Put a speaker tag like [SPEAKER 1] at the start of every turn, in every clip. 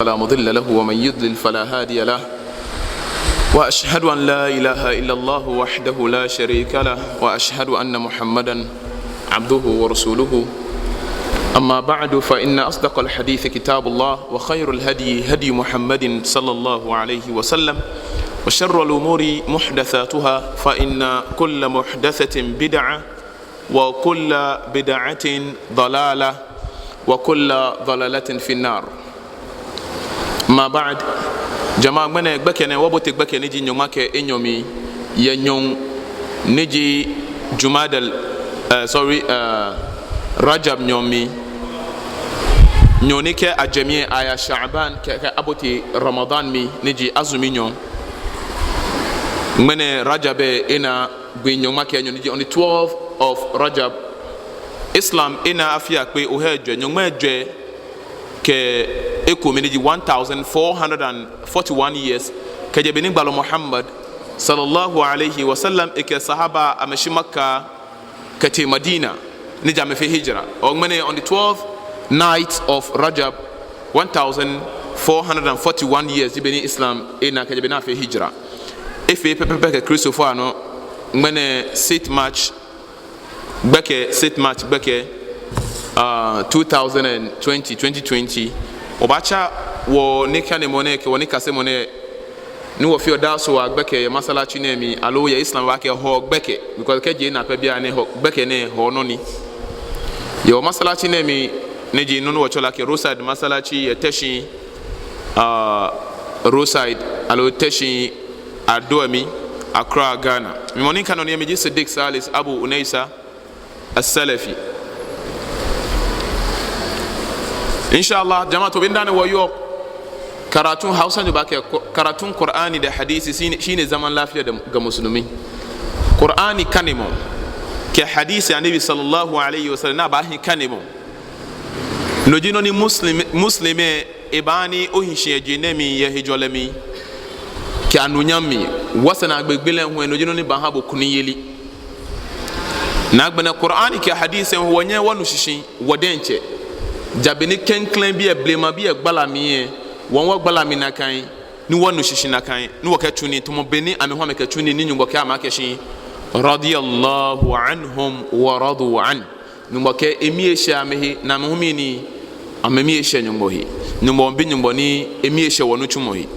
[SPEAKER 1] فلا مضل له ومن يضلل فلا هادي له وأشهد أن لا إله إلا الله وحده لا شريك له وأشهد أن محمدا عبده ورسوله أما بعد فإن أصدق الحديث كتاب الله وخير الهدي هدي محمد صلى الله عليه وسلم وشر الأمور محدثاتها فإن كل محدثة بدعة وكل بدعة ضلالة وكل ضلالة في النار. ما بعد جماعة من بكنا وبوتك بكنا نجي نيومك إنيومي ينيوم نجي جماد رجب نيومي نيونيك أجمع آية شعبان كأبوتي رمضان مي نجي أزمي نيوم من رجب إنا بينيومك نجي on the 12th of Rajab. Islam ina afia kwe ohejwe nyongmejwe ke ekomini 1441 years kaje benin balo Muhammad sallallahu alayhi wasallam eke sahaba ameshi Makka kati Madina ni jame fi hijra ogmene on the 12th night of Rajab 1441 years benin Islam ina kaje benin fi hijra efe pepe Christopher ano ngmene 6 March Beke 7 March Beke 2020 obacha wo nekane moneke wonika se mone ni wo fi odaso wa Beke masala chinemi alo ya Islam wa ke ho Beke because keje na pa bia ne ho Beke ne ho no ni yo masala chinemi ne ji no wo chola ke roadside masala chi ya teshi roadside alo teshi adoami Accra Ghana mi monika no ne mi ji Siddiq Salis Abu Unaisa السلفي إن شاء الله جماعة بندان ويوب كراتون هاوسان جباك كراتون قرآني ده حديث شين زمان لا فيه ده مسلمين قرآني كنمو كحديث النبي صلى الله عليه وسلم نباه كنمو نجينوني مسلم إباني أهشي جنمي يهجولمي كأنو نيامي وسنا بقبلن هو نجينوني بهابو كنيلي nagbana Qur'ani ke hadith en wonye wonu shishin wodenche jabeni kenklen bi e blema bi e gbalami won wo gbalami na kan ni wonu shishin na kan ni wo ka tuni to mo beni ame ho me ka tuni ni nyumbo ka ma ke shin radiyallahu anhum wa radu an nyumbo ke emi esha mehi na me ho mi ni amemi esha nyumbo hi nyumbo bi nyumbo ni emi esha wonu chumo hi.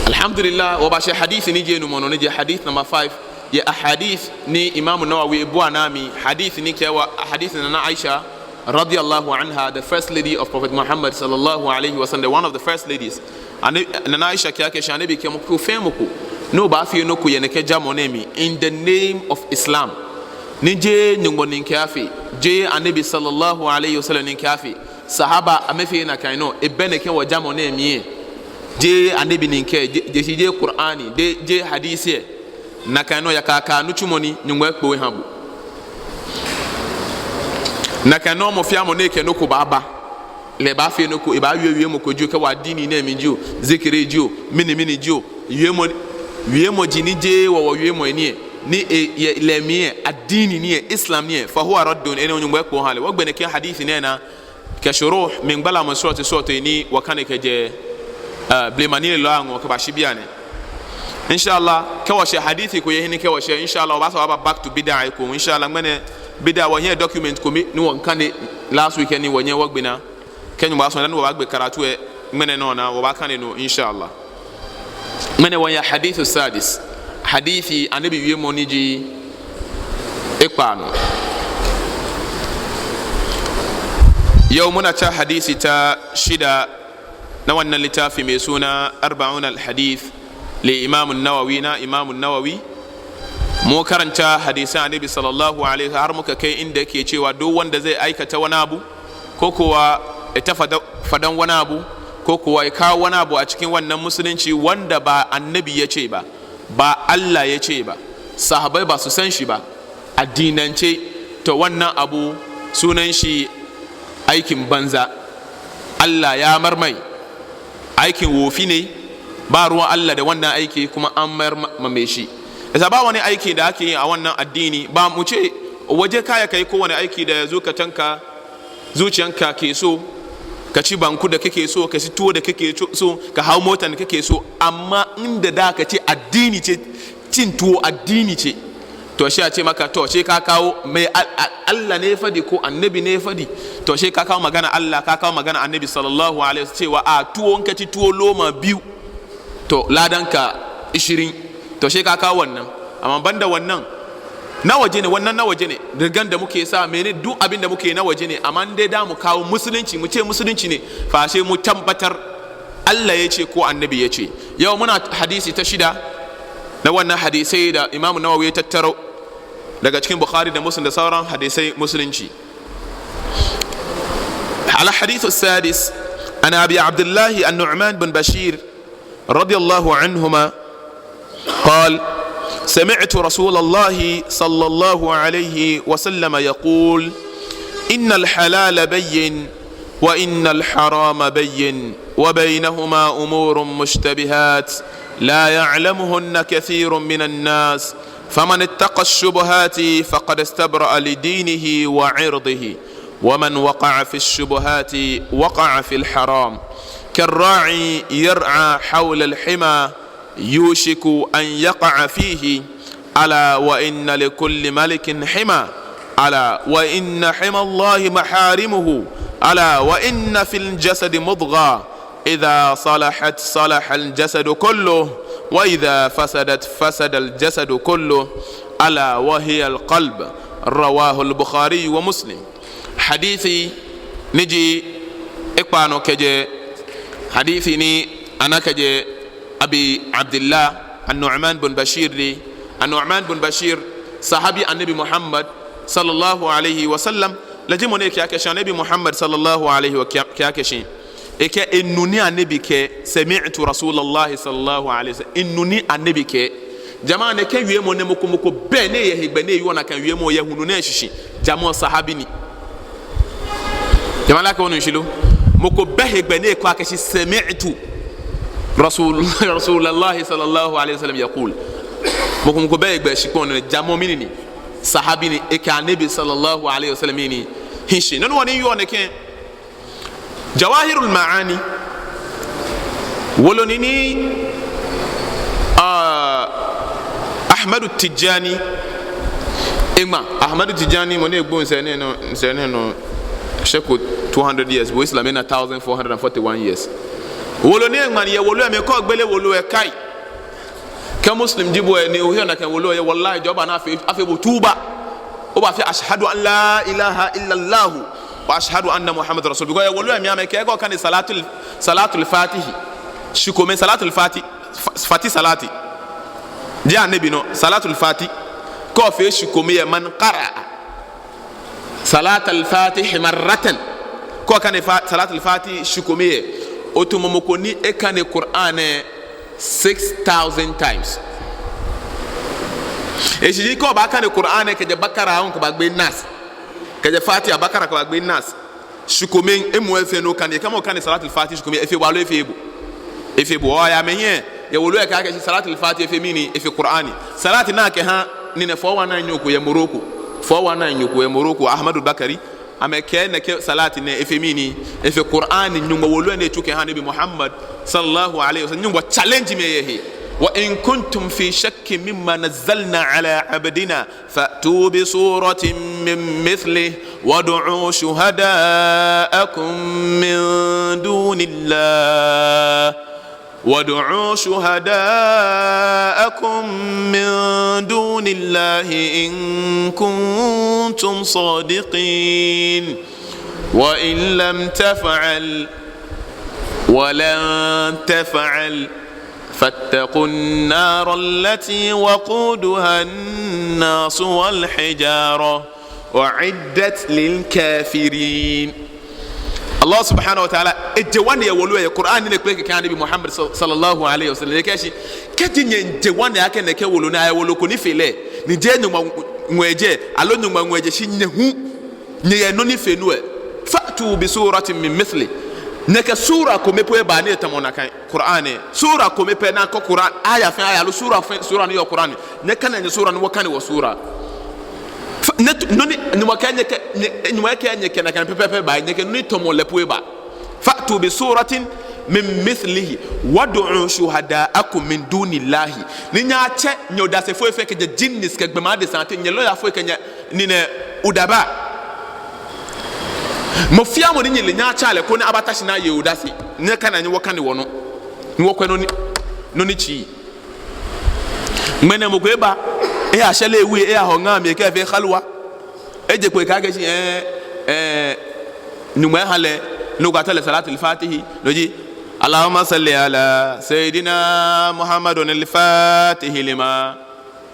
[SPEAKER 1] Alhamdulillah wabashi hadithi nije numono nije hadith number 5 ya ahadith ni Imam Nawawi ibwa nami hadith ni kwa hadith na Aisha radiyallahu anha, the first lady of Prophet Muhammad sallallahu alayhi wa sallam, one of the first ladies. And na Aisha kyake shanabi kemo kufemuku no ba fi no ku yeneke jamonemi in the name of Islam nije nyungo ninkafi je anabi sallallahu alayhi wa sallam ninkafi sahaba amefi na kaino ebeneke wa jamonemi je anabi ninke je Qur'ani je hadisi na kano ya kaka nuchumoni nyungwe kpo habu na kano mo fiamo ne ke no ko baba le ba fi no ko e ba wiwe mo ko ju ka wa dini na mi ju zikiri ju mini ju wiwe mo jini je wo wiwe mo ni le mi adini ni Islam ni fa huwa raddun ene nyungwe kpo hale wo gbene ke hadisi ne na ka shuruh min bala masrati ni wa kana ke je blemani lo ango ka bashibiane inshallah kawashe hadithi ko yehini kawashe inshallah ba sa back to bid'a ko inshallah ngene bid'a wa here document ko mi ni won kane last weekend ni wonye wagbina kenyu ba so dan wa bagbe karatu e ngene no na wa ba kane no inshallah ngene wa ya hadithu sadis hadithi anabi wiye moniji ekpano yawmuna ta hadisi ta shida na wannan littafi mai suna 40 al-hadith li Imam an-Nawawi mu karanta hadisan Annabi sallallahu alaihi har muka kai inda yake cewa duk wanda zai aikata wani abu ko kuwa ya fadan wani abu ko kuwa ya kawo wani abu a cikin wannan musulunci wanda ba annabi ya ce ba Allah ya ce ba sahabbai ba su san shi ba addinance to wannan abu sunan shi aikin banza Allah ya marmai aikin wofi ne ba ruwan Allah da wannan aiki kuma an mayar mame shi. Yasa ba wani aiki da ake yi a wannan addini ba mu ce waje kaya kai kowane aiki da zuciyanka ke so, ka ci banku da kake so, ka ci tuwo da kake so, ka hau motar da kake so, amma inda da ka ce addini ce, cin tuwo addini ce, to shi a ce maka to shi ka kawo mai Allah ne fadi ko annabi ne fadi, to shi ka kawo magana Allah, ka kawo magana annabi sallallahu alaihi wasallam cewa a tuwo ka ci tuwo loma 2 to ladanka 20, to shi ka kawo wannan. Amma banda wannan na waje ne, wannan na waje ne, rigan da muke sa mene duk abin da muke na waje ne, amma dai da mu kawo musulunci, mu ce musulunci ne, fa sai mu tabbatar Allah ya ce ko annabi ya ce. Yau muna hadisi ta 6 na wannan hadisai da Imam Nawawi ya tattaro daga cikin Bukhari da Muslim da sauran hadisai musulunci. Ala hadithu sadis ana Abi Abdullah an-Nu'man bin Bashir radiyallahu anhuma قال سمعت رسول الله صلى الله عليه وسلم يقول إن الحلال بين وإن الحرام بين وبينهما أمور مشتبهات لا يعلمهن كثير من الناس فمن اتقى الشبهات فقد استبرأ لدينه وعرضه ومن وقع في الشبهات وقع في الحرام كالراعي يرعى حول الحمى يوشك أن يقع فيه ألا وإن لكل ملك حمى ألا وإن حمى الله محارمه ألا وإن في الجسد مضغة إذا صلحت صلح الجسد كله وإذا فسدت فسد الجسد كله ألا وهي القلب رواه البخاري ومسلم. حديثي نجي إقبانو كجي حديثي ني أنا كجي أبي عبد الله النعمان بن بشير لي النعمان بن بشير صحابي النبي محمد صلى الله عليه وسلم لجموني كياكشان النبي محمد صلى الله عليه وكياكشين إك إنني النبي ك سمعت رسول الله صلى الله عليه وسلم إنني النبي ك جماعة كان يومو نمكو مكو بني يهبني يوانا كان يومو يهونوني شيء جماعة صحابيني جماعة كونوا يشيلوا مكو بهبني كواكشي سمعت رسول الله صلى الله عليه وسلم يقول مكو بهبني شكون جماعة مني صحابيني إك النبي صلى الله عليه وسلم يني هنشي ننواني يوانا كان جواهر المعاني ولونيني أحمد التجاني إما أحمد التجاني مني يقول سنة شكو 200 years وإسلامنا 1441 years ولوني إما يقولوا أميكوا قبله ولوا كاي كمسلم جيبوا نيوهينا كان ولوا والله جوابنا في بتوبة وبعد أشهد أن لا إله إلا الله واشهد ان محمد رسول الله يقولوا يا ميامي كيغو كان صلاه الفاتح شكومي صلاه الفاتح فاتي صلاتي جاء النبي نو صلاه الفاتح كو في شكومي من قرأ صلاه الفاتح مره كو كان صلاه الفاتح شكومي اوتوموكوني e كان القران 6000 times e jiji ko ba kan القران ke je bakara on ko ba gbe nas kaje fati abakara kwa gbe nas shukomen emu efe no kan kama kan salatul fati shukomen efe walo efe bo ya menye ya wolo ya ka salatul fati efe mini efe qur'ani salati na ke ha ni ne 419 nyoko ya morocco 419 nyoko ya morocco ahmadu bakari ameke ne ke salati ne efe mini efe qur'ani nyungo wolo ne tuke ha nabi muhammad sallallahu alaihi wasallam nyungo challenge me yehi وإن كنتم في شك مما نزلنا على عبدنا فأتوا بسورة من مثله وادعوا شهداءكم من دون الله إن كنتم صادقين وإن لم تفعل ولن تفعل فاتقوا النار التي وقودها الناس والحجارة وعدت للكافرين. الله سبحانه وتعالى الجوان يقولوا القرآن نقول كان النبي محمد صلى الله عليه وسلم لكاشي كتير الجوان يا كان نقول لنا يقولوا كوني فيله نجينا موجه ألو نما موجه شيء نهو نيانوني فينوه فأتوا بسورة من مثله neka sura komepo e bani etamona kan qur'ani sura komepo na ko qur'an aya fa aya sura ni yo qur'ani neka na sura ni wakani wa sura noni ni wakanye ni wakanye kana kan pepe ba nyeke ni tomo lepo ba fa'tu bi suratin min mithlihi wad'u shuhada'akum min dunillahi ni nya che nyoda se fo efe ke jinnis ke gbema de sante nyelo ya fo ke nya ni ne udaba mo fia mo ni nyele nya cha le ko ni abatashi na ye udasi ne kana nyi wakane wono ni wokwe no ni chi mene mo kweba e a shele ewi e a honga mi ke fe khalwa e je ko ka ke si numa hale no ga tele salatul fatihi loji اللهم صل على سيدنا محمد الفاتح لما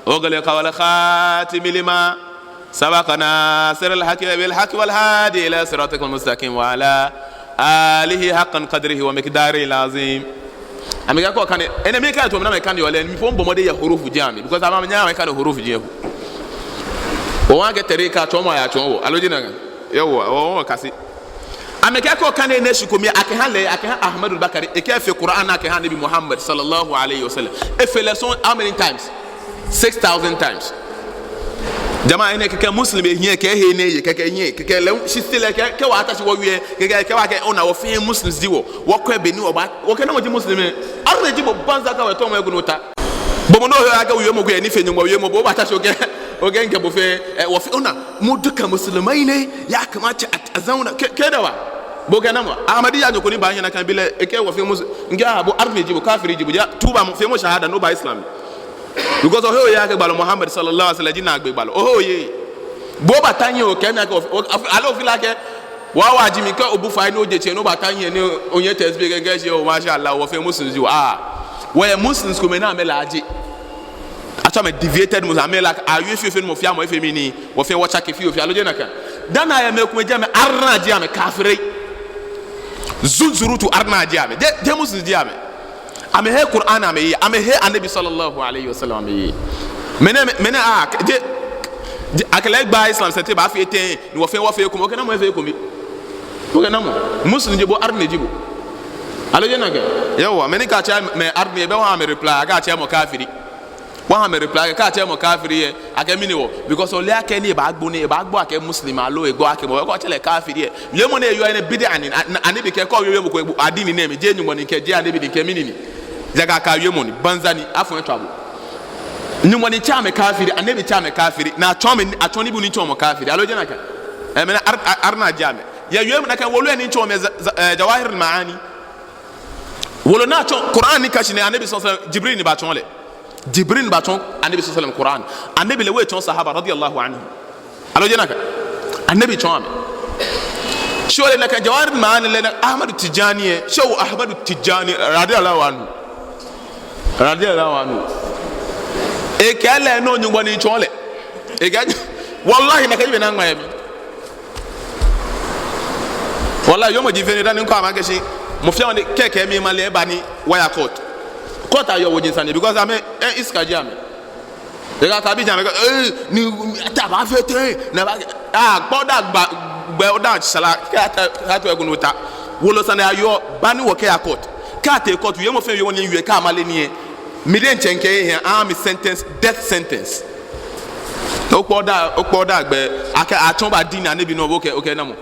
[SPEAKER 1] أغلق والخاتم لما سبقنا سر الحق بالحق والهادي إلى صراطك المستقيم وعلى آله حقا قدره ومقداره العظيم أمي كاكو كان أنا مي كان تومنا مي كان يولين مي فون بمودي يا حروف جامي because أمام نيا مي كان حروف جيهو وانك تريكا توما يا تومو ألو جينا يوا وان كاسي ameka ko kane ne shikomi akehan Ahmad al-Bakari ekefe Quran akehan Nabi Muhammad sallallahu alayhi wasallam efe lesson how many times 6,000 times jamaa ene keke muslim ehie ke he ne ye keke hie keke le shistile ke wa atachi wo wie ke wa ke ona wo fe muslims diwo wo ko be ni oba wo ke na mo di muslim arre jibo banza ka we to mo egunota bo mo no he aga wo mo go ni fe nyimo wo mo bo atachi oge nke bo fe wo fe ona mu duka musulmai ne ya kamata a zauna ke da wa bo ke na mo ahmadiyya nyoko ni ba hina kan bile eke wo fe mus ngia bo arne jibo kafiri jibo ya tuba mo fe mo shahada no ba islam because oh ya ke balo Muhammad sallallahu alaihi wasallam jina agbe balo oh ye bo batanye o kenya ke alo fila ke wa wajimi ke obu fa ni oje che no batanye ni onye tesbe gege je o masha Allah wo fe muslims ji we muslims ko me na me laaji acha me deviated muslims me like ayu fe mo fia mo fe mi ni wo fe wacha ke fi o fi alo je na ka dana ya me ko me je me arna ji ame kafiri zunzurutu arna ji ame de muslims ji ame ame he Qur'an ame he Anabi sallallahu alayhi wa sallam ame mene de akele gba Islam sete ba fi eten ni wo fe ko mo ke na mo fe ko mi ko ke na mo muslim je bo arne jibo alo je na ga yawa mene ka cha me arne be wa me reply ga cha mo kafiri wa me reply ka cha mo kafiri ye ake mi ni wo because o le ake ni ba gbo ake muslim alo e gbo ake mo ko chele kafiri ye ye mo na yo ene bid'a ni Anabi ke ko yo mo ko adini na me je nyumo ni ke je Anabi ni ke mi ni jaga ka yemoni banzani afon twabo nyumo ni chame kafiri Anabi chame kafiri na atoni bu ni chomo kafiri alo jena ka mena arna jame ya yem na kan wolu ni chomo jawahir al maani wolu na cho Qur'an ni kashine Anabi sallallahu alaihi wasallam Jibril ni ba chonle Jibril ba chon Anabi sallallahu alaihi wasallam Qur'an Anabi le we chon sahaba radiyallahu anhu alo jena ka Anabi chome shole na kan jawahir al maani le Ahmad Tijani shaw Ahmad Tijani radiyallahu anhu ekele no nyugbo ni chole egaji wallahi na kajibe na ngwa yemi wallahi yomo jiveni dani nko amageshi mo fia on keke mi male bani wire court ayo wojin sane because ame iskaji ame ega tabi jame ni taba fete na ba gboda gbe oda sala ka to egunuta wolo sane ayo bani wo ke court ka te court yemo fe yo ni yue ka male ni million chenke here army sentence death sentence okpoda gbe aka atonba din Anabi no okay na mo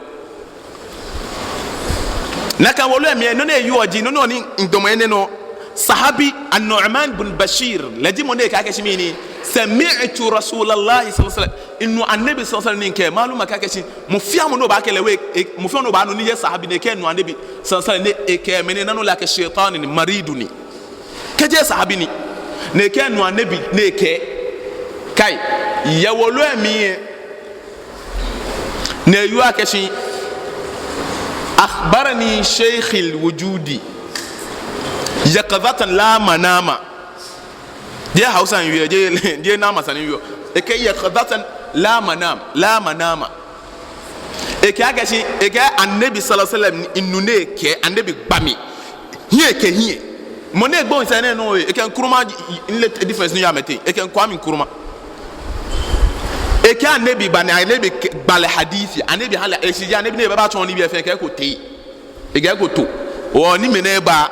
[SPEAKER 1] naka wolu emi no na eyu oji no ni ndomo ene no sahabi an-Nu'man bin Bashir laji mo ne ka ke shimini sami'tu Rasulullah sallallahu alaihi wasallam innu Anabi sallallahu alaihi wasallam ke maluma ka ke shi mo fia mo no ba ke lewe mo fia no ba no ni je sahabi ne ke no Anabi sallallahu alaihi wasallam ne e ke mene nanu la ke shaytan ni mariduni keje sahabi ni ne ke no Anabi ne ke kai ya wolu emi ne yu akeshi akhbarani shaykh alwujudi yaqadatan la manama je hausa yu je na masani yu e ke yaqadatan la manama e ke akeshi e ke Anabi sallallahu alaihi wasallam inune ke Anabi gbami hie mone gbon sene no e kan kuruma in let difference no yamete e kan kwami kuruma e kan Anabi bani Anabi bal hadithi Anabi hala e sija Anabi ne ba chon ni bi fe ke ko te e ga ko to o ni mene ba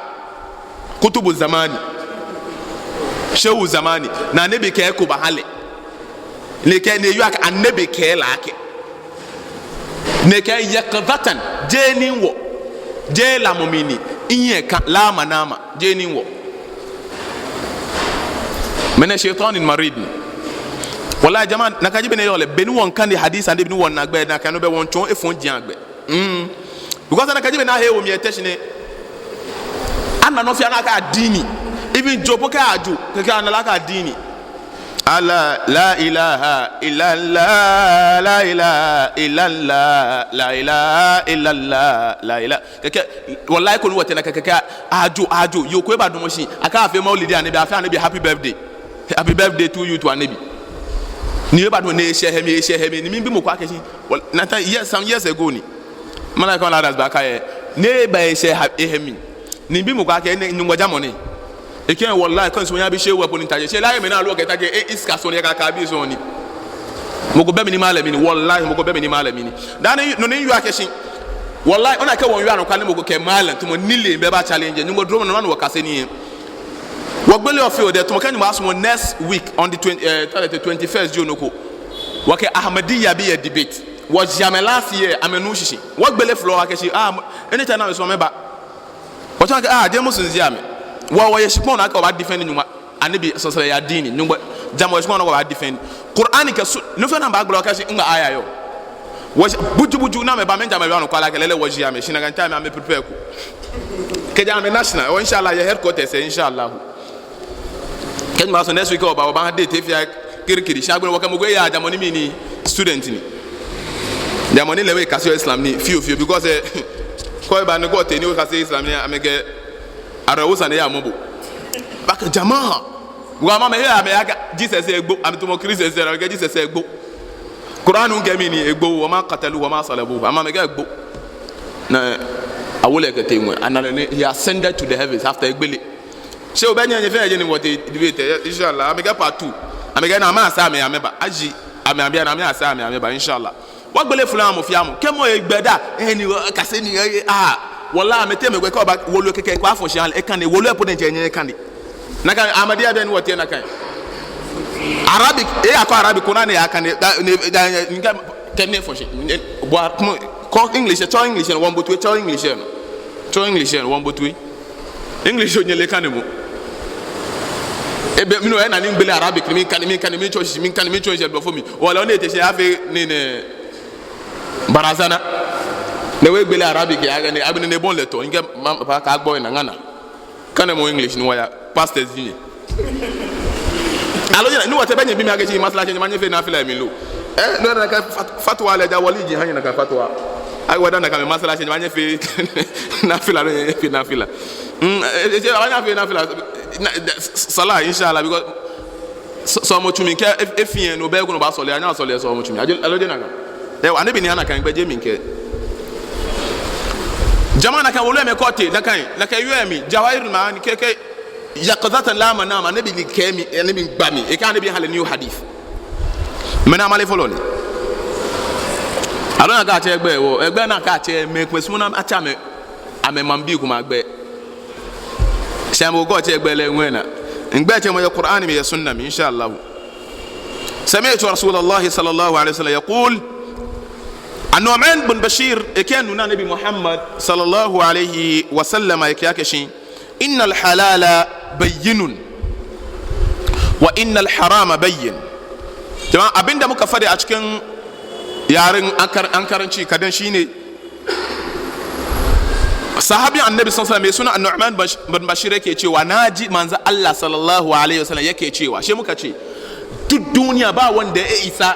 [SPEAKER 1] kutubu zamani shehu zamani na Anabi ke ko ba hale ne ke ne yuak annabi ke laake ne ke yakdatan jenin wo je la mumini inye ka la manama jenin wo mena shaytanin marid wallahi jama nakajibe ne yole beni won kan di hadith ande beni won na gbe na kanu be won chon e fon jian gbe because nakajibe na he wo mi etechine anna no fia na ka dini even jobo ka aju ka na la ka dini ala la ilaha illa allah la ilaha illa allah la ilaha illa allah la ilaha keke wallahi ko wote na keke aju yo ko e ba domo shi aka afi maulidi anabi afi anabi happy birthday to you to anabi ni e ba do na e shehemi ni mbi mo kwa keshi nata some years ago ni mana kan la das ba ka e ne ba e shehemi ni mbi mo kwa ke ni ngoja money eken wallahi kan so nya bi shewu apo ni taje she la me na lo ke taje iska so ni ka bi so ni mo go be mi ni malami ni wallahi mo go be mi ni malami ni dan no ni yu akeshi wallahi ona ke won yu anu kan mo go ke malam to mo nile be ba challenge ni mo drum no no ka se ni wo gbele of you there to mo kan mo aso next week on the 21st June ko wo ke ahmadiyya bi a debate wo jamais last year amenu shishi wo gbele floor akeshi anytime na so me ba wo tan je mo sunzi ame wa ye shikon aka wa defend nyuma anabi so ya dini nyumba jamo shikon wa defend qur'ani ka no fe na ba gbo ka shi nga aya yo wa buju na me ba men jamo no kwala kelele wa jiya me shina kan time me prepare ku ke jamo national o inshallah ya headquarters inshallah ken ma so next week ba date if ya kirikiri shagbe wa kamugo ya jamo ni mini student ni jamo ni lewe ka so islam ni few because ko ba no go te ni ka so islam ni amege arawusa ne ya mobo baka jamaa wa mama he ame aga Jesus egbo ametomo Christ se ra Jesus egbo Quran ngemi ni egbo wa ma qatalu wa ma salabu ama mega egbo na awole ka temu anale he ascended to the heavens after egbele she obanya nye fe je ni wote debate inshallah amega part 2 amega na ma asa ame ameba aji ame abia na ame asa ame ameba inshallah wa gbele fulan mo fiamu kemo egbeda eni kase ni wallahi meteme gwe ko ba wolu keke kwa afo shan e kan e wolu epo de nyenye kan na kan amadiya ben wote na kan arabic akọ arabic kuna ne ya kan nka kenne fo shi ko english one but we english one but we english onyele kan mu ebe mino e na ni ngbele arabic mi kan church do for mi wala on ete se afi ni ne barazana ne we gbele arabic ya ga ne abine ne bon leto nge pa ka gbo na ngana kana mo english ni waya pastors ni alo ni wote benye bi mi agachi masla change manye fe na fila mi lo no na ka fatwa le ja waliji hanya na ka fatwa ai wada na ka masla change manye fe na fila no fe na fila je anya fe na fila sala inshallah because so mo tumi ke efien no be go no ba sole anya sole so mo tumi alo de na ka ane bi ni ana kan gbe je mi nke jamana kan wolo me kote na kan yuemi jawairul maani keke yaqdatan la manama nabi ni kemi nabi bami e kan nabi hale new hadith mena male follow ni alona ka che egbe na ka che me kwesu na acha me ame mambi kuma gbe shamo go che egbe le nwena ngbe che mo ya qur'an mi ya sunna mi inshallah sami'tu rasulullah sallallahu alaihi wasallam yaqul النعمان بن بشير كان نبي محمد صلى الله عليه وسلم يكاكشين إن الحلال بين وإن الحرام بين تمام أبين دمك فدي أشكن يارن أنكرن شيء كدن شيني صحابي النبي صلى الله عليه وسلم يسون النعمان بن بشير يكشي وناجي منزل الله صلى الله عليه وسلم يكشي وشيء مكشي الدنيا با وند إيسا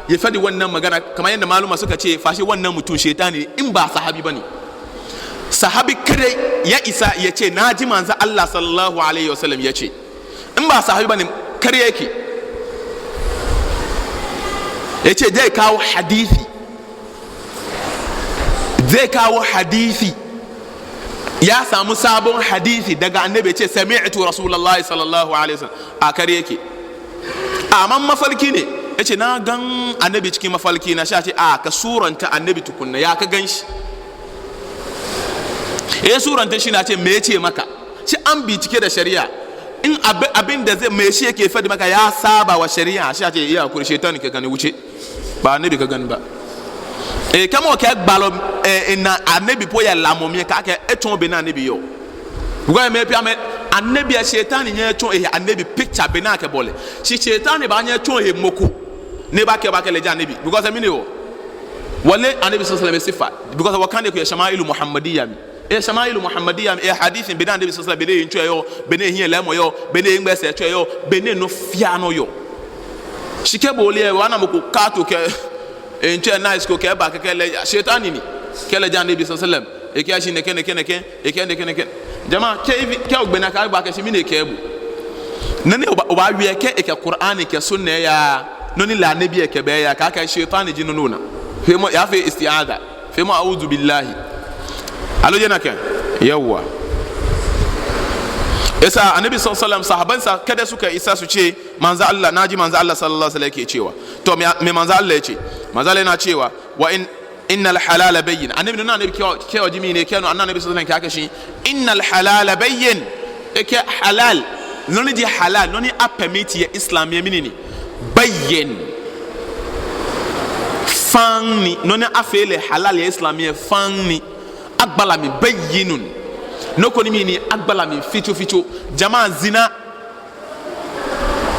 [SPEAKER 1] ya fadi wannan magana kamar yadda maluma suka ce fashi wannan mutum shaytani in ba sahabi bane sahabi kada ya isa ya ce naji manzo Allah sallallahu alaihi wasallam ya ce in ba sahabi bane kare yake ya ce zai kawo hadisi ya samu sabon hadisi daga annabi ya ce sami'tu rasulullahi sallallahu alaihi wasallam a kare yake amma mafalki ne yace na gan annabi cikin mafalki na sha ce ka suranta annabi tukunna ya ka ganshi suranta shi na ce me yace maka shi an bi cike da shari'a in abin da zai mai shi yake fadi maka ya saba wa shari'a shi ake iya kuri shaitan ka gani wuce ba annabi ka gani ba kama ka gbalo na annabi po ya lamomi ka ka eton be na annabi yo buga me pia me annabi ya shaitan nya eton annabi picture be na ka bole shi shaitan ba nya eton moko ne ba ke le annabi because me ne wo wale annabi sallallahu alaihi wasallam sifa because wakande ku ya shamailu muhammadiyya shamailu muhammadiyya hadithin be na annabi sallallahu alaihi wasallam be ne yo be ne hin lemo yo be ne ngbese eto yo be ne no fia no yo shike bole wana moko kato ke enche nice ko ke ba ke le shaytani ni ke le jan nabi sallallahu alaihi wasallam e ke ashi ne ke jama ke ogbena ka ba ke shi mi ne ke bu nani oba wi ke ke qur'ani ke sunna ya noni la nabi ke be ya ka shaytani jinu nuna fe mo ya fe isti'aza fe mo a'udhu billahi alo jena ke yawa yasa annabi sallallahu alaihi wasallam sahabansa kada suka isa su ce manzo Allah naji manzo Allah sallallahu alaihi wasallam yake cewa to me manzo Allah yace manzo Allah yana cewa wa innal halala bayyin annabi nuna annabi kewa jimi ne kenan annabi sallallahu alaihi wasallam shi innal halala bayyin yake halal noni di halal noni a permit ya islam ya minini bayyin fanni noni a fele halal ya islam ya fanni agbala mi bayyinun noko ni mini agbala mi fito jama zina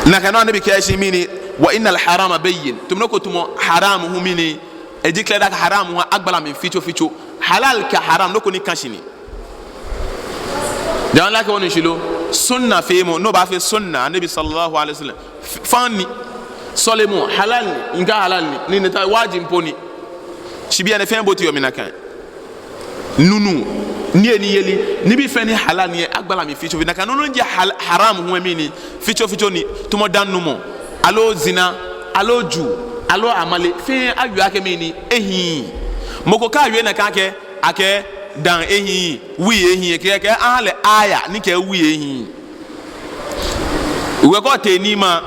[SPEAKER 1] na kana nabi kiyashi mini wa innal harama bayyin tumnoko tumo haramu hu mini e declare that haramu wa agbala mi fito halal ka haram noko ni kashini dan la ka woni shilo sunna femo no ba fe sunna nabi sallallahu alaihi wasallam fani solemo halal inga halal ni ne ta wajib poni shibia ne fe mboti yo minakan nunu ni yeli ni bi feni halal ni agbala mi ficho na kanunu nje haram hu mini ficho ni tumo danu mo alo zina alo ju alo amale fe ayu ake mini ehi moko ka ayu na ka ake dan ehi wi ke ale aya ni ke wi ehi we ko te ni ma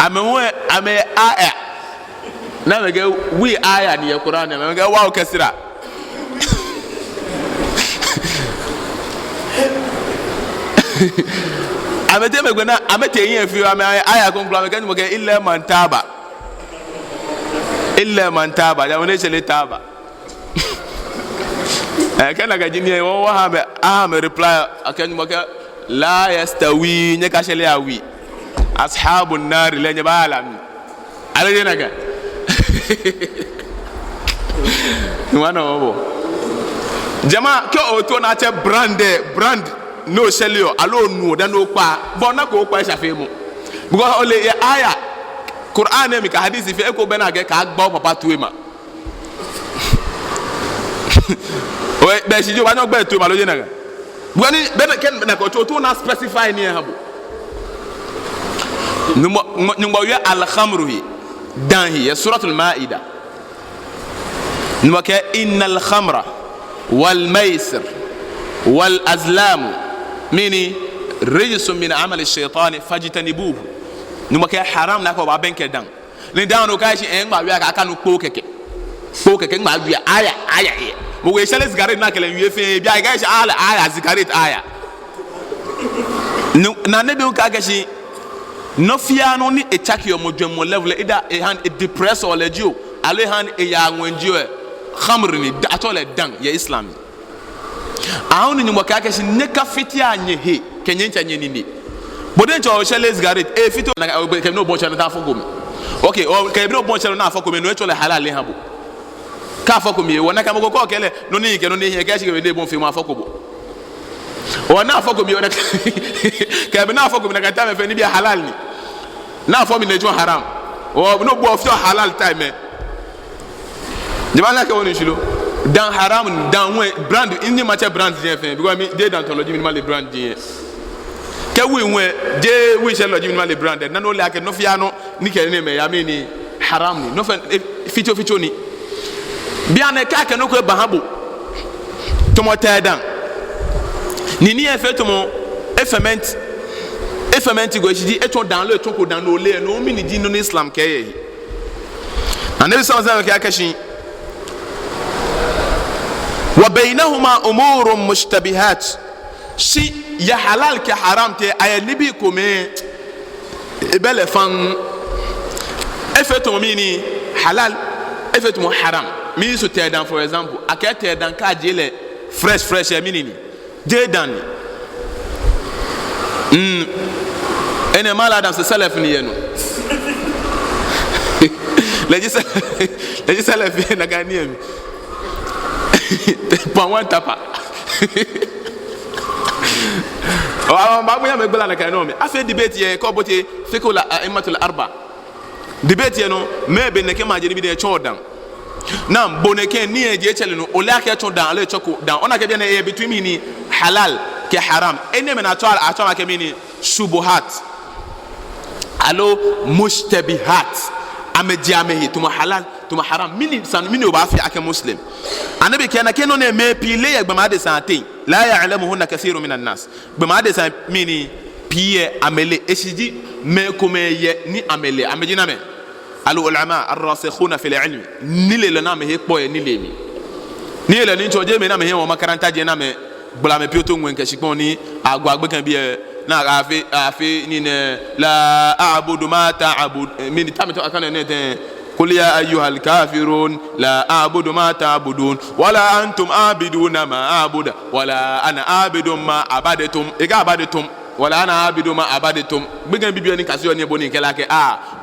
[SPEAKER 1] ame aya na me ge wi aya ni Qur'an me ge wa o kesira amete me gwena amete yin afi ame aya kon kula me kan mo ke illa man taba ya wona chele taba kana ga jini wo ha me reply akan mo ke la yastawi nya ka chele awi ashabun nar la nya bala ala jena ga wana obo jama ke o to na che brand no shelio alo nu da no pa bona ko pa shafe mu because ole ya aya Qur'an mi ka hadisi fi eko bena ga ka gba papa tuema o be si jo ba no gba tuema lo je na ga bugani bena ken na ko to na specify ni habo numba ya al khamruhi danhi ya suratul maida numba ka innal khamra wal maisir wal azlam mini rijsun min amali shaytan fajtanibuhu numa ke haram na ko ba benke dan ni dan no kai shi en ma wi aka kanu po keke ma wi aya ye mo we shale zigare na kele wi fe bi ga shi aya zigare aya na ne bi ka ga shi no fia no ni e check your modwem level ida e hand e depress or legio ale hand e ya nwenjio khamr ni da atole dan ya islam aunu ni mwaka yake neka fiti anye he kenyencha nye nini boden cho sheles garet e fito na ke no bocha na afoko mi okay o ke no bocha na afoko mi no echo le halal le habo ka afoko mi wona ka moko ko kele no ni ke no ni he ke shi ke ne bon fi mo afoko bo o na afoko mi wona ke be na afoko mi na ka ta me fe ni bi halal ni na afoko mi ne jo haram o no bo fi halal time jibala ke woni shilo dan haram dan we brand inni macha brand je fe because me dey dan tology minimal le brand je ke we je we shall logy minimal le brand na no le ake no fia no ni ke ne me ya me ni haram ni no fe fito ni bia na ka ke no ko bahabo to mo ta dan ni e fe to mo efement go ji e to dan le to ko dan no le no mi ni di no islam ke ye anabi sallallahu alaihi wasallam ke akashi وبينهما امور مشتبهات شيء ya halal ke haram te ay libi kome bele fan effectivement mini halal effectivement haram mi so te dan for example akete dan ka jele fresh mini ni je dan ene mala dan se salaf ni yeno leji salaf na gani mi pour one tapa ba mo ya me gbala na kan no me afi debate ye ko bote fikula aimatul arba debate ye no me be ne ke ma je bi de chodan na boneke ni e je chele no ola ke chodan ale choko dan ona ke bi na e between ni halal ke haram ene me na to ma ke mini shubuhat alo mushtabihat amejiamehi tuma halal tuma haram mini oba fi ake muslim anabi kana keno ne me pile ya gbama de santin la ya'lamuhunna kathirun minan nas gbama de san mini piye amele esiji me komeye ni amele amejina me alu ulama ar-rasikhuna fil ilm nile le na me hekpo ni lemi ni le ni choje me na me he wo makaranta je na me gbala me pioto ngwen ke shikpon ni agwa agbe kan bi na afi ni ne la a'budu ma ta'bud min tamito akana ne te qul ya ayyuhal kafirun la a'budu ma ta'budun wala antum a'biduna ma a'budu wala ana a'budu ma abadatum ega abadatum wala ana a'budu ma abadatum bigan bibio ni kasio ni boni kala ke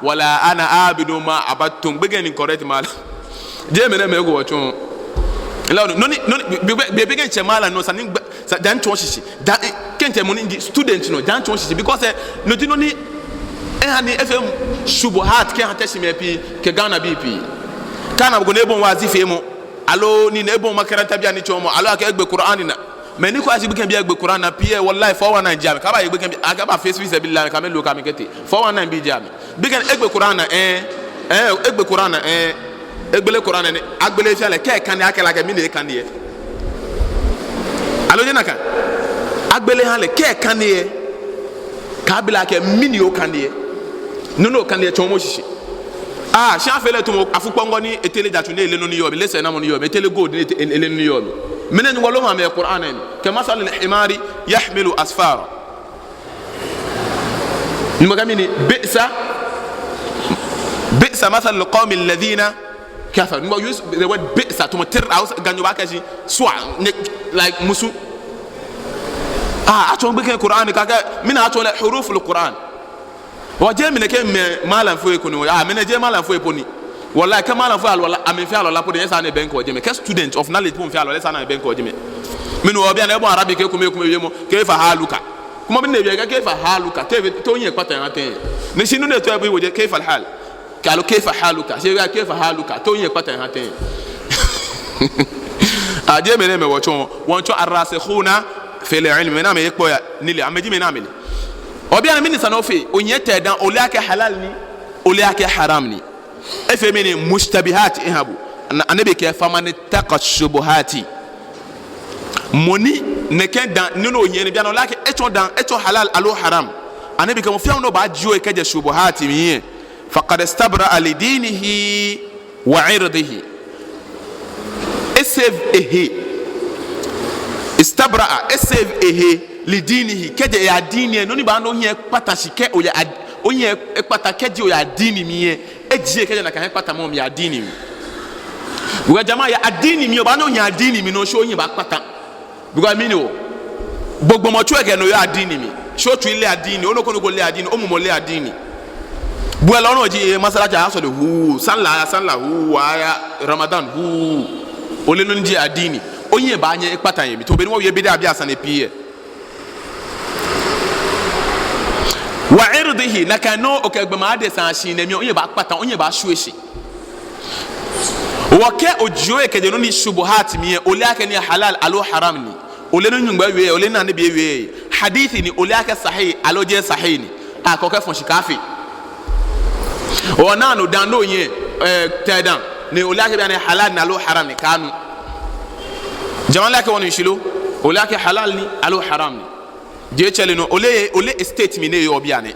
[SPEAKER 1] wala ana a'budu ma abatum bigan ni correct mal je me na me go wachon la no be bigan chemala no sanin dan chonshishi dan kente moni student no dan chonshishi because no dino ni hani fm shubuhat ke hatashi me pi ke Ghana BP kana go nebon wazife mo alo ni nebon makaranta bia ni chomo alo aka egbe Qur'an na me ni ko asi bikan bia egbe Qur'an na pie wallahi 419 jam ka ba egbe kan aga ba face visa billahi ka me lo ka me kete 419 bi jam bikan egbe Qur'an na egbe Qur'an na egbele Qur'an na agbele fiale ke kan ya kala ka mi ne kan ye alo jena kan agbele hale ke kan ye ka bila ke mini o kan ye nuno kan ye chomo shishi sha fele to afukpongo ni etele datu ne ele no ni yobe lese na mo ni yobe etele gold ni ele ni yobe menen ngolo ma me Qur'an ni kama sal al himari yahmilu asfara ni magamini bi'sa masal al qawmi alladhina kafar no use the word bi'sa to matir house ganyo bakaji swa like musu aton beke Qur'an ka mina aton huruf al Qur'an waje mina ke malan fo ko ni mina je malan fo eponi wallahi ka malan fo alwala amen fi alwala po de yesa na ben ko je me ke student of knowledge po fi alwala yesa na ben ko je me minu obi na ebo arabic ke kuma yemo ke fa haluka kuma bin ne bi ke fa haluka to yin patan aten ni sinu ne to abi woje ke fa hal kalo ke fa haluka se ga ke fa haluka to yin patan aten aje me ne me woncho arrasikhuna fil ilm na me yekpo ya nile ameji me na mele obi ana mini sanofi onye tedan oliake halal ni oliake haram ni efe mini mushtabihat ihabu anabi ke famane taqashubuhati moni neken dan nino onye ni biano lake echo halal alo haram anabi ke mo fiam no ba jiwo ke je shubuhati mi faqad istabra lidinihi wa irdihi istabra lidinihi keje ya dini no ni ba no hie patasi ke o ya onye patake je o ya dini mi ejie keje na ka he pata mo mi ya dini mi wa jama ya adini mi o ba no hie adini mi no so onye ba pata because mi ni o gbogbo mo chu ege no ya adini mi so chu ile adini ono kono go le adini o mo le adini bu ela ono ji masala ja so de hu sanla hu wa ya Ramadan hu o le no ji adini onye ba anye pata yin mi to be no ye bi da bia san e pie wa irdihi nakano okegba ade san shi na mi onye ba pata onye ba shueshi wake ojoe keje no ni shubuhat mi ole ake ni halal alo haram ni ole no nyungba we ole na ne bi we hadithi ni ole ake sahih alo je sahih ni akoke fon shikafi ona no dan no yen tedan ni ole ake bi ni halal na alo haram ni kanu jaman lake woni shilo ole ake halal ni alo haram ni je chele no ole estate mi ne yo biane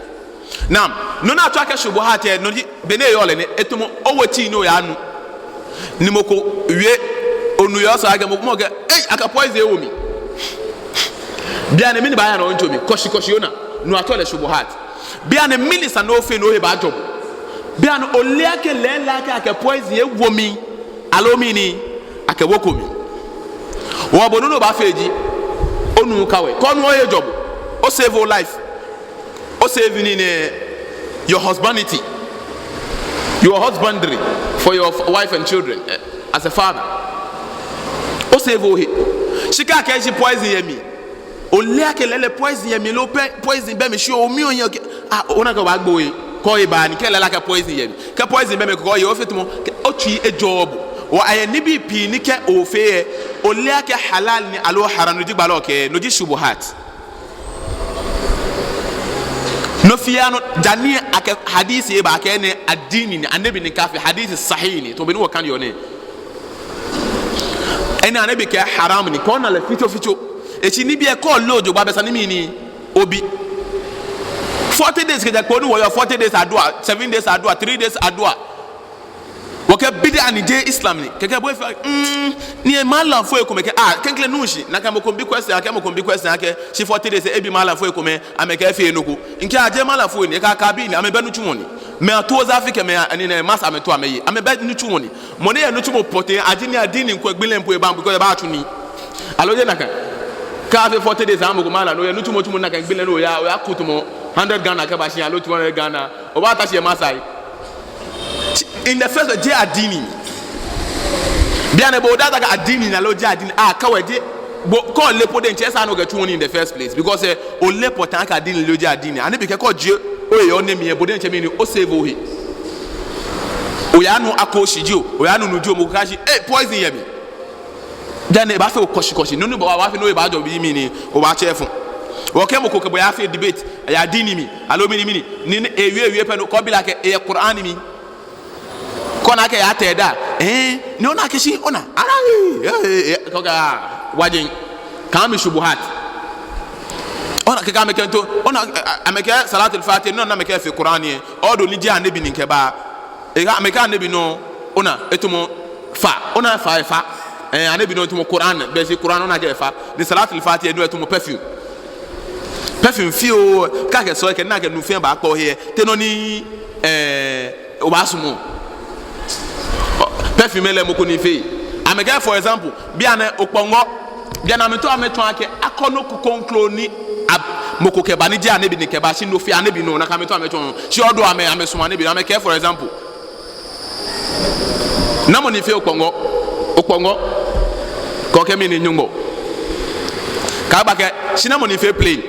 [SPEAKER 1] nam no na to ake shubuhat e no bene yo le ne etumo owoti no ya anu ni moko wie onu yo so age mo ge aka poison e wo mi bia ne mini ba ya no ntomi koshi ona no atole shubuhat bia ne milisa no fe no he ba job bia no oliake lela ka poison e womi alomini ake wokomi wo bonu no ba feji onu kawe ko no ye job o save your life o save in your husbandry for your wife and children as a father o save o he shika ka shi poison yemi oliake lele poison yemi lo poison be me shi o mi onye ona ka wa gbo yi ko e ba ni ke lela ka poison yemi ka poison be me ko ye o fetimo o tui e job wa aye ni bi pi ni ke o fe oliake halal ni alo haram no digba lo ke no ji shubuhat no fiano jani ake hadisi e ba ke ne adini ni anabi ni kafi hadisi sahih ni to be ni wakan yo ne ena anabi ke haram ni ko na le ficho echi ni bi e ko lojo ba besa ni mi ni obi 40 days ke jakpo ni wo 40 days adua 7 days adua 3 days adua woke bidi ani je islam ni keke boy ni e mala fo e ko meke kenkle nushi na ka mo ko bi question ake shi 40 days e bi mala fo e ko me ameke fe enuku nke aje mala fo ni ka bi ni amebe nu twoni me ato za afike me ani na mas ameto ameyi amebe nu twoni mo ne e nu twmo pote aje ni adini nko egbele mpo e ba because e ba atuni aloje naka ka fe 40 days amugo mala no e nu twmo na ka egbele no ya kutumo 100 Ghana ka ba shi alo 200 Ghana o ba ta shi e masai in the first day adini bia ne bo da ga adini na lo je adini ka we je ko lepo de nchesa no ga twoni in the first place because o lepo tan ka adini lo je adini ani bi ke ko je o ye o ne mi e bo de nche mi ni o save o he o ya no akoshiji o ya no nuju mo ka shi poison ye mi bia ne ba fe koshi no ba wa fe no e ba jo bi mi ni o ba chefu wo ke mo ko ke bo ya fe debate ya adini mi alo mi ni ni ewie pe no ko bi la ke e Quran mi kona ke ya teda ni ona ke shi ona arani koga wajin kami shubuhat ona ke kame kento ona ameke salatul fatih no na meke fi qur'ani odo ni je anabi ni ke ba ameke anabi no ona etumo fa ona fa anabi no etumo qur'an be si qur'an ona ke fa ni salatul fatih no etumo perfume fio ka ke so ke na ke nu fi ba ko he te no ni o ba sumo perfume le moko ni fe amega for example bia na okpongo bia na meto ameto ake akono ku konklo ni moko ke ba ni je anabi ni ke ba shi no fi anabi no na ka meto ameto shi odo amesoma anabi na me ke for example na mo ni fe okpongo ko ke mi ni nyumbo ka ba ke shi na mo ni fe plane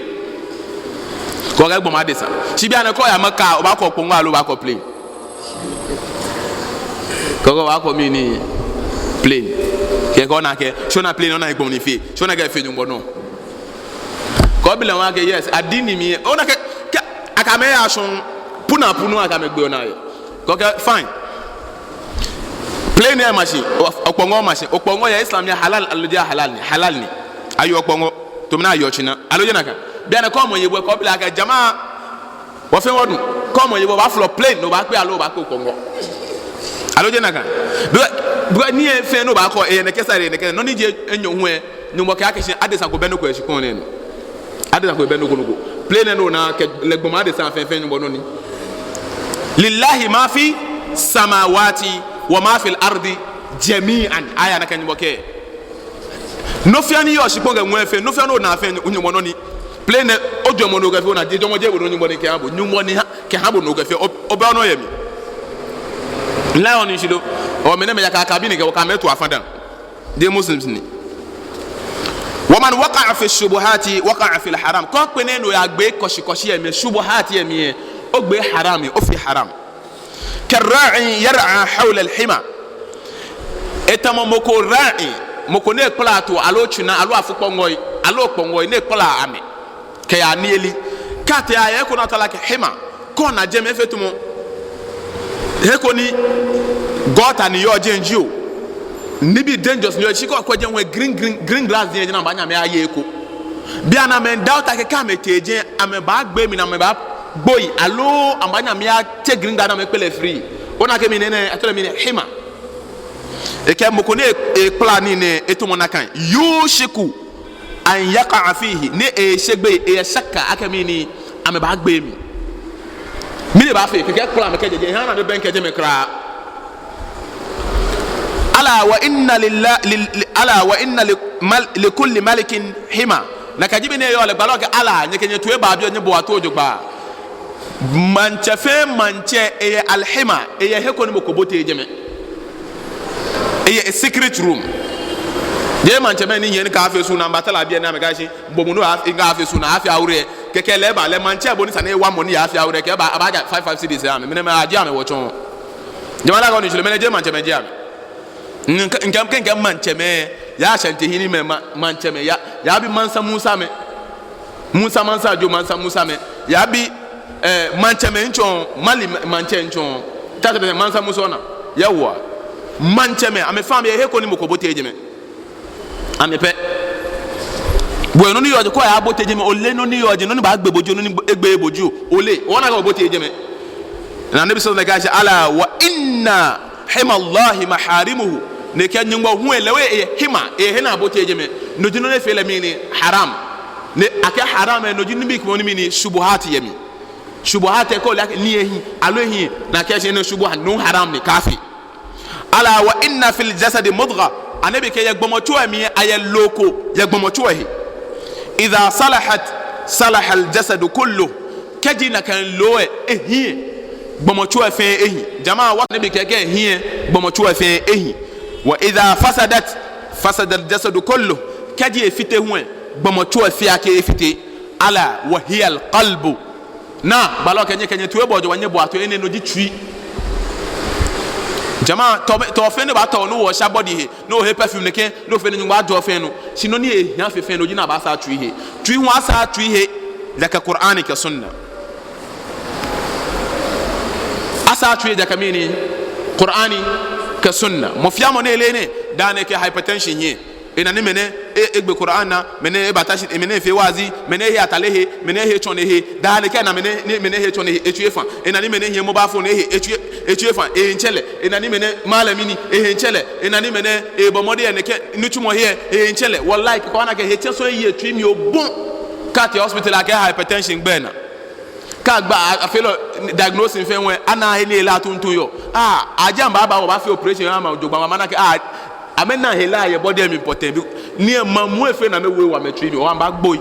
[SPEAKER 1] ko ga gboma desa shi bia na ko ya maka o ba ko okpongo alo ba ko plane koko wa ko mini plane ke ko na ke shona plane ona igbon ni fi shona ga fi nyumbo no ko bi le wa ke yes adini mi ona ke akame ya shon punu akame gbe ona yo ko ke fine plane ya machine okpongo ya islam ya halal aloja halal ni ayo okpongo to mi na ayo china aloje naka bia na ko mo yebo ko bi la ke jamaa wo fe wodun ko mo yebo ba flo plane no ba pe alo ba pe okpongo aloje naka do ni e fe no ba ko e ne kesa re ne kesa no ni je enyo hu e no mo ka akeshi adesa ko be no ko e shikon ne no adesa ko be no ko plane no na ke legboma adesa fe no no ni lillahi ma fi samawati wa ma fi al-ardi jami'an aya na kan boke no fi ani yo shikon ga nwe fe no fi no na fe onyo no ni plane ojo mo no ga fe ona je jomo je bo no nyumbo ni ke abo nyumbo ni ke habo no ga fe obe no yemi lion ni shido o mena me yaka kabini ke ka meto afanda de muslims ni waman waqa'a fi shubuhati waqa'a fi al-haram ko pene no ya gbe koshi e me shubuhati e mi o gbe haram o fi haram karra'i yar'a hawla al-hima etamo moko ra'i moko ne plato alo chuna alo afukpongoi alo kpongoi ne kpla ame ke ya nieli kate ya ko na talaka hima ko na je me fetumo heko ni gota ni yo jenjio ni bi dangerous ni yo chiko ko je we green grass ni je na ba nya me aye eko bia na men daughter ke ka me teje ame ba gbe mi na me ba boy alo ambanya me a che green garden me pele free ona ke mi ne atole mi ne hima e ke moko ne e plan ni ne etumo na kan yushiku an yaqa fihi ne shegbe shakka aka mini ame ba gbe mi ne ba fe ke kula me ke je han na be benke je me kra ala wa inna likulli malikin hima na kajibi ne yo le gbalo ke ala nye kenye tuwe ba bi onye bo ato ojogba manche fe manche alhima heko ni mokobote ejeme secret room je manche me ni yen ka afesu na mbatala bia na me gashi bomu no nga afesu na afia awre keke le ba le manche boni sane wa moni ya afia awre ke ba abaja 55 cedis ya me me aje ame wo chon jemala ga ni chule me je manche me je ame nkam manche me ya shante hini me manche me ya bi mansa musa mansa jo mansa musa me ya bi manche me nchon mali manche nchon tata mansa musa na ya wa manche me ame fam ye heko ni mokobote ejeme ame pe bueno ni yoje ko ya bote ejeme ole no ni yoje no ni ba gbebojo no ni egbe eboju ole wona ga bote ejeme na nabi sallallahu alaihi wasallam ala wa inna hima allah maharimuhu ne kan nyingwa hu elewe hima hina bote ejeme no jino ne fele mini haram ne aka haram no jino bi ko ni mini shubuhati yemi shubuhati ko la ni ehi alohi na ka she ne shubuhat no haram ni kafi ala wa inna fil jasad mudgha anabi ke yagbomo chuami ayeloko yagbomo chuahi idha salaha al jasad kullu kajina kan loe ehi gbomo chua fe ehi jamaa wa nabi ke ehi gbomo chua fe ehi wa idha fasada al jasad kullu kaji efite hu gbomo chua fe ake efite ala wa hiya al qalbu na balo kenye tuwe bojo wanye bo ato ene no di twi jama to fe ne ba to no wo sha body he no he perfume ne ke no fe ne ngwa do fe no sino ni e nya fe no gina ba sa twi he twi hu asa twi he daga qur'ani ka sunna asa twi daga mini qur'ani ka sunna mo fiamo ne le ne dane ke hypertension he ina ni mene egbe qur'an na mene batashi mene fe wazi mene he atalehe mene he chone he dale ke na mene he chone he etuefa ina ni mene he mobile phone he etuefa nchele ina ni mene malamini nchele ina ni mene bomode ene ke nutumo he nchele wallahi ko na ke he teso ye twimi obon ka te hospital ake hypertension gbe na ka gba afelo diagnosis fe won ana he le la tuntun yo ajamba ba wo ba fe operation ama ojogba ma na ke amena hela ye body am important ni mamu efe na mewe wa metri o amba gboy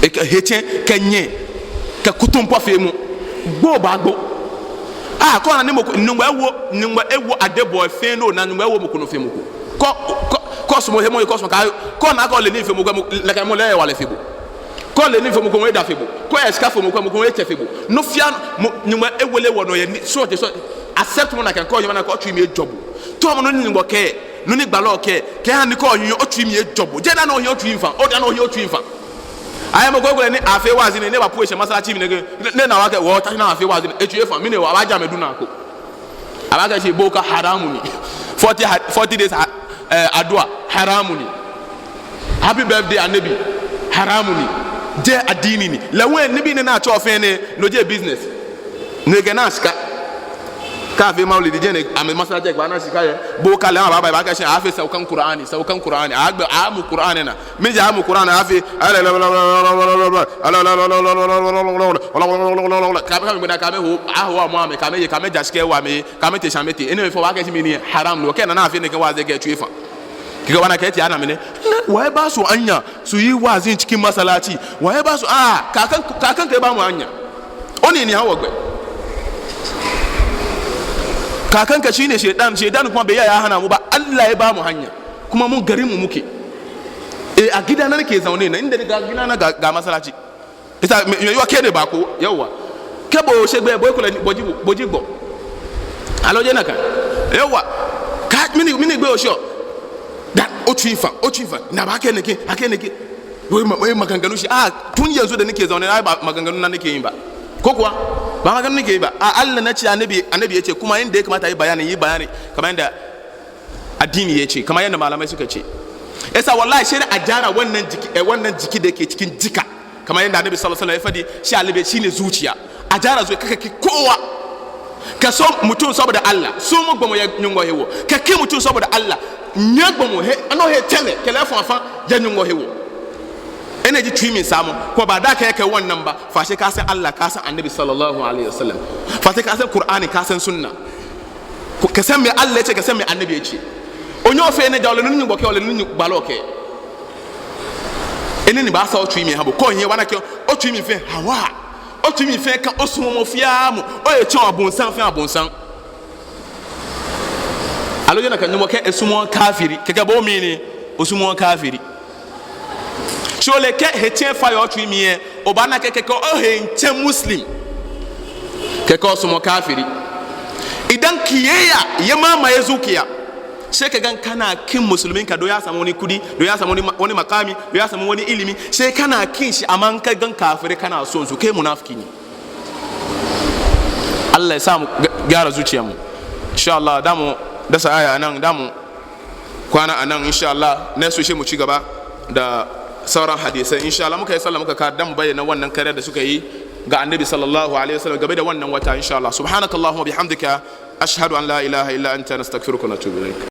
[SPEAKER 1] e hechen kenye ka kutumpo fe mu gbo ba gbo ko na ni mo nungwa ewo adebo fe no na nungwa ewo mo kuno fe mu ko so mo he mo ko so ka ko na ko le ni fe mu la ka mo le wa le fe bu ko le ni fe mu ko we da fe bu ko eska fe mu ko we che fe bu no fia nungwa ewole wo no ye so accept mo na kan ko nyama na ko twi mi job to mo no ni ngbo ke no ni gbalo ke han ni ko yin o twi mi job je da no hi o twi mfa o da no hi o twi mfa ayi mo gogole ni afi wazi ni ne ba puwe masala chi mi ne na wa ke wo ta na afi wazi ni etu efa mi ne wa abaja medu na ko abaga shi boka haramu ni 40 days adua haramu ni happy birthday anabi haramu ni je adini ni lewe ni bi ne na cho fe ne no je business ne ge na ska ka fe maulidi je ne am masala je gba na sika ye boka le baba ba ka shi afi saukan qur'ani agbe amu qur'ani na mi je amu qur'ani afi kame jaske wa me kame te shamete ene fo wa ka shi mi ni haram no ke na afi ne ke wa ze ge tuefa kika wana ke ti ana mene wa ba su anya su yi wazin cikin masalaci wa ba su kakan kai ba mu anya oni ni hawo gbe kakan ka shine shedan kuma bai ya hana mu ba Allah ya ba mu hanya kuma mun garin mu muke a gida na nake zaune na inda ga gida na ga masalaci ita yo ke ne ba ko yawa ke bo shegbe boy kula bojigbo aloje na kan yawa ka mini gbe o sho da ochifa na ba akeneke wai maganganu shi tun yanzu da nake zaune na ba maganganu na nake yin ba ko kuwa ba maganganu nake yi ba Allah na ce annabi yace kuma yanda ya kamata yi bayani kamar yanda addini yace kamar yanda malamai suka ce yasa wallahi shi a jara wannan jiki da ke cikin jika kamar yanda annabi sallallahu alaihi wasallam ya fadi shi alibe shine zuciya a jara zuciya kaka ki kowa ka so mutum saboda Allah so mu gbomo ya nyungo hewo ka ke mutum saboda Allah nya gbomo he ano he tele telefon afa ya nyungo hewo ene ji twi min samu ko ba da ka yake wannan ba fa shi ka san Allah ka san annabi sallallahu alaihi wasallam fa shi ka san qur'ani ka san sunna ka san me Allah yace ka san me annabi yace onyo fe ne jawle nunu ngbo ke wala nunu baloke ene ni ba sa o twi min habo ko yin wana ke o twi min fe hawa o twi min fe ka osumo fiamu o ye che abonsan fe abonsan alo jena kan numo ke esumo kafiri ke ga bo mi ni osumo kafiri chole ke hetien fa yo twi mi e obana ke ko o he nche muslim ke ko osumo kafiri idan kiyeya yema ma yezukiya sai ka gan kana kin musulmin ka do ya samu wani kudi do ya samu wani makami do ya samu wani ilimi sai kana kin shi amma ka gan kafiri kana son su kai munafiki ne Allah ya sa mu gyara zuciyarmu insha Allah damu dasa aya anan damu kwana anan insha Allah ne su shi mu ci gaba da sauran hadisai insha Allah muka yi sallah muka ka dan bayyana wannan kare da suka yi ga annabi sallallahu alaihi wasallam game da wannan wata insha Allah subhanakallahumma bihamdika ashhadu an la ilaha illa anta nastaghfiruka wa natubu ilaik